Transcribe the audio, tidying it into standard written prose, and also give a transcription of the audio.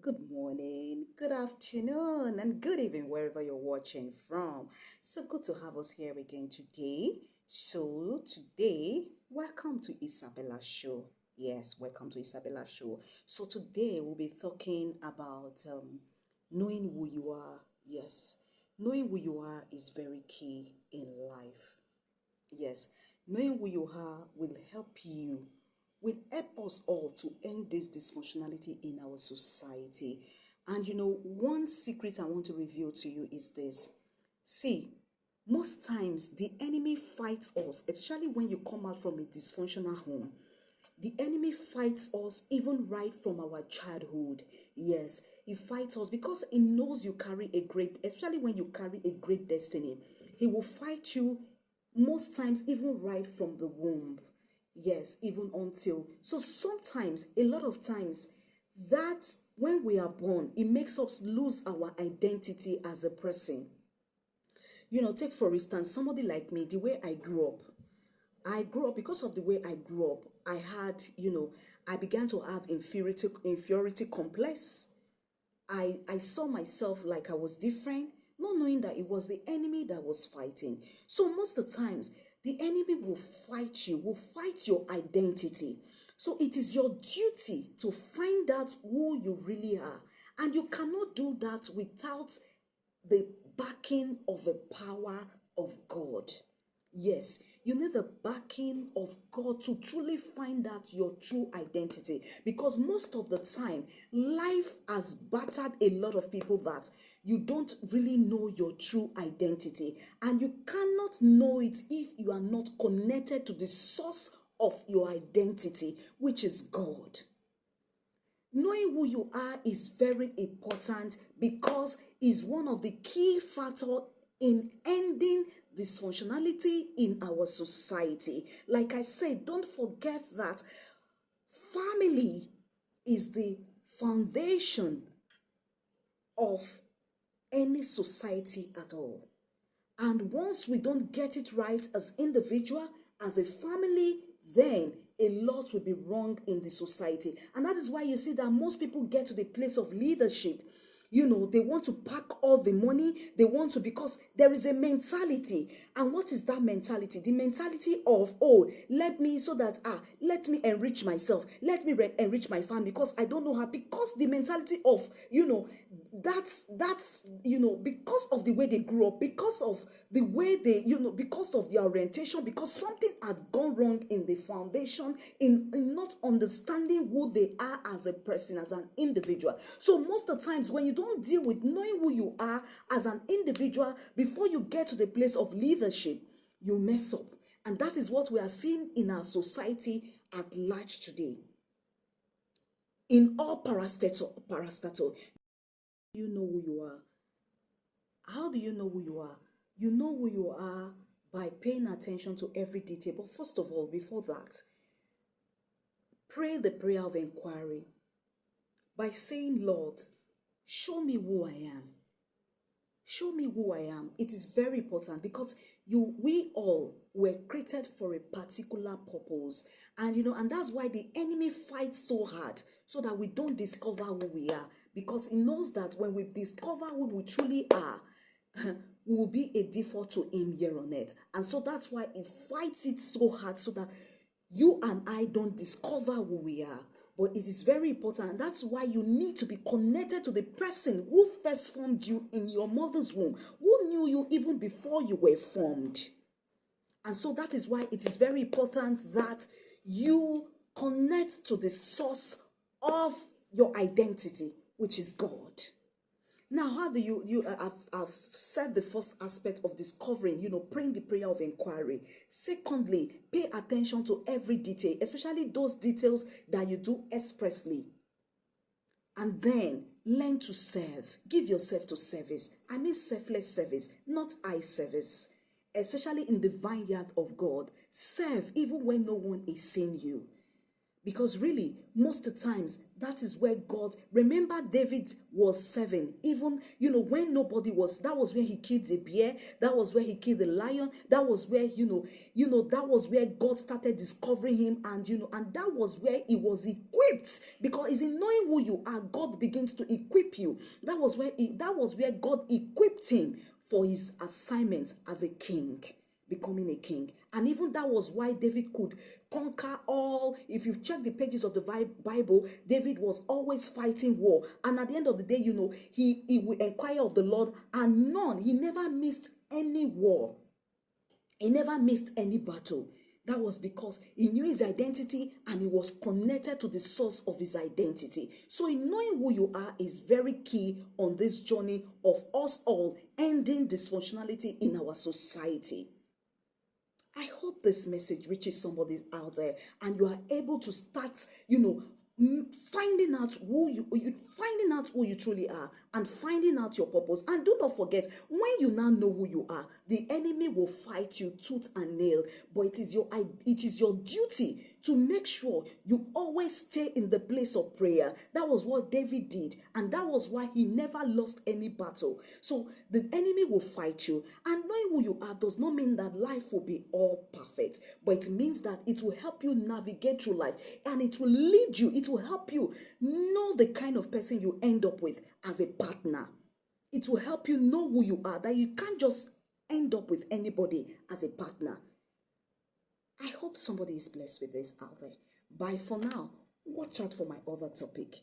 good morning, good afternoon, and good evening wherever you're watching from. So good to have us here again today. Welcome to Isabella's show. Yes, welcome to Isabella's show. So today we'll be talking about knowing who you are. Yes, knowing who you are is very key in life. Yes, knowing who you are will help us all to end this dysfunctionality in our society. And one secret I want to reveal to you is this. See, most times the enemy fights us, especially when you come out from a dysfunctional home. The enemy fights us even right from our childhood. Yes, he fights us because he knows you carry a great, especially when you carry a great destiny. He will fight you most times even right from the womb. Yes, even until. So sometimes, a lot of times, that when we are born, it makes us lose our identity as a person. Take for instance, somebody like me, the way I grew up. I grew up because of the way I grew up. I began to have inferiority complex. I saw myself like I was different, not knowing that it was the enemy that was fighting. So most of the times, the enemy will fight you, will fight your identity. So it is your duty to find out who you really are. And you cannot do that without the backing of the power of God. Yes, you need the backing of God to truly find out your true identity. Because most of the time, life has battered a lot of people that you don't really know your true identity. And you cannot know it if you are not connected to the source of your identity, which is God. Knowing who you are is very important because it's one of the key factors in ending dysfunctionality in our society. Like I said, don't forget that family is the foundation of any society at all. And once we don't get it right as individual, as a family, then a lot will be wrong in the society. And that is why you see that most people get to the place of leadership. They want to pack all the money. They want to, because there is a mentality. And what is that mentality? The mentality of, let me enrich myself. Let me enrich my family because I don't know how. Because the mentality of, because of the way they grew up, because of the way they, because of their orientation, because something had gone wrong in the foundation, in not understanding who they are as a person, as an individual. So most of the times when you don't deal with knowing who you are as an individual before you get to the place of leadership, you mess up. And that is what we are seeing in our society at large today. In all parastatal, you know who you are. How do you know who you are? You know who you are by paying attention to every detail. But first of all, before that, pray the prayer of inquiry by saying, Lord, show me who I am. Show me who I am. It is very important because we all were created for a particular purpose. And that's why the enemy fights so hard so that we don't discover who we are. Because he knows that when we discover who we truly are, we will be a default to him here on earth. And so that's why he fights it so hard so that you and I don't discover who we are. But it is very important. And that's why you need to be connected to the person who first formed you in your mother's womb, who knew you even before you were formed. And so that is why it is very important that you connect to the source of your identity, which is God. Now, how do I've said the first aspect of discovering, praying the prayer of inquiry. Secondly, pay attention to every detail, especially those details that you do expressly. And then learn to serve. Give yourself to service. I mean selfless service, not eye service. Especially in the vineyard of God. Serve even when no one is seeing you. Because really, most of the times, that is where God, remember David was 7, even, when nobody was, that was where he killed the bear, that was where he killed the lion, that was where, that was where God started discovering him, and that was where he was equipped, because it's in knowing who you are, God begins to equip you. That was where God equipped him for his assignment as a king, becoming a king. And even that was why David could conquer all. If you check the pages of the Bible, David was always fighting war. And at the end of the day, he would inquire of the Lord, and he never missed any war. He never missed any battle. That was because he knew his identity and he was connected to the source of his identity. So in knowing who you are is very key on this journey of us all ending dysfunctionality in our society. I hope this message reaches somebody out there and you are able to start, finding out who you truly are, and finding out your purpose. And do not forget, when you now know who you are, the enemy will fight you tooth and nail, but it is your duty to make sure you always stay in the place of prayer. That was what David did, and that was why he never lost any battle. So the enemy will fight you, and knowing who you are does not mean that life will be all perfect, but it means that it will help you navigate through life, and it will lead you, it will help you know the kind of person you end up with as a partner. It will help you know who you are, that you can't just end up with anybody as a partner. I hope somebody is blessed with this out there. Bye for now. Watch out for my other topic.